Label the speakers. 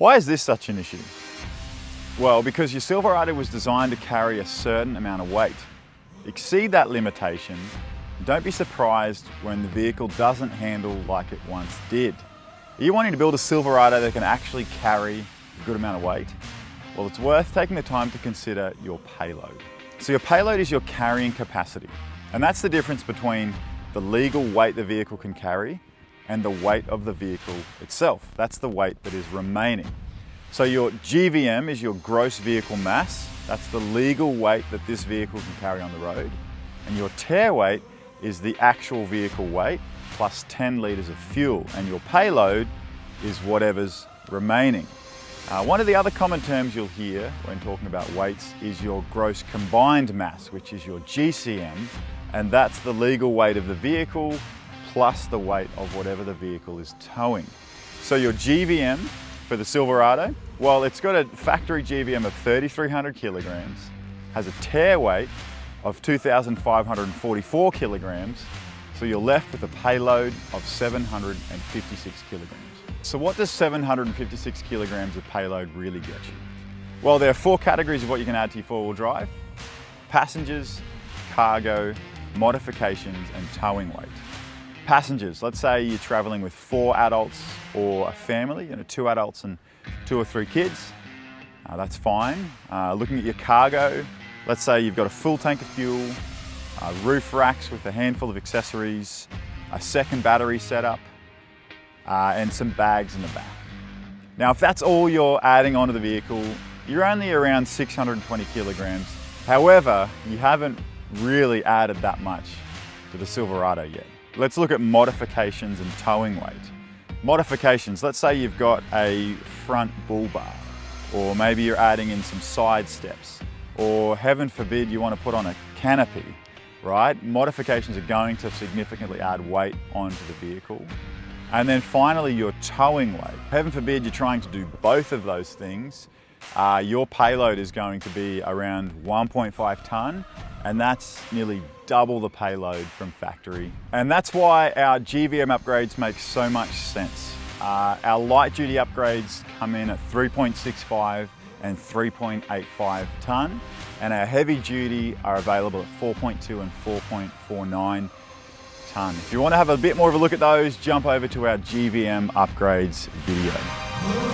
Speaker 1: Why is this such an issue? Well, because your Silverado was designed to carry a certain amount of weight. Exceed that limitation, and don't be surprised when the vehicle doesn't handle like it once did. Are you wanting to build a Silverado that can actually carry a good amount of weight? Well, it's worth taking the time to consider your payload. So your payload is your carrying capacity, and that's the difference between the legal weight the vehicle can carry and the weight of the vehicle itself. That's the weight that is remaining. So your GVM is your gross vehicle mass. That's the legal weight that this vehicle can carry on the road. And your tare weight is the actual vehicle weight plus 10 litres of fuel. And your payload is whatever's remaining. One of the other common terms you'll hear when talking about weights is your gross combined mass, which is your GCM, and that's the legal weight of the vehicle plus the weight of whatever the vehicle is towing. So your GVM for the Silverado, well, it's got a factory GVM of 3,300 kilograms, has a tare weight of 2,544 kilograms, so you're left with a payload of 756 kilograms. So what does 756 kilograms of payload really get you? Well, there are 4 categories of what you can add to your four-wheel drive: passengers, cargo, modifications, and towing weight. Passengers, let's say you're traveling with 4 adults or a family, 2 adults and 2 or 3 kids, that's fine. Looking at your cargo, let's say you've got a full tank of fuel, roof racks with a handful of accessories, a second battery setup, and some bags in the back. Now, if that's all you're adding onto the vehicle, you're only around 620 kilograms. However, you haven't really added that much to the Silverado yet. Let's look at modifications and towing weight. Modifications, let's say you've got a front bull bar, or maybe you're adding in some side steps, or heaven forbid you want to put on a canopy, right? Modifications are going to significantly add weight onto the vehicle. And then finally, your towing weight. Heaven forbid you're trying to do both of those things. Your payload is going to be around 1.5 tonne, and that's nearly double the payload from factory. And that's why our GVM upgrades make so much sense. Our light duty upgrades come in at 3.65 and 3.85 tonne, and our heavy duty are available at 4.2 and 4.49 tonne. If you want to have a bit more of a look at those, jump over to our GVM upgrades video.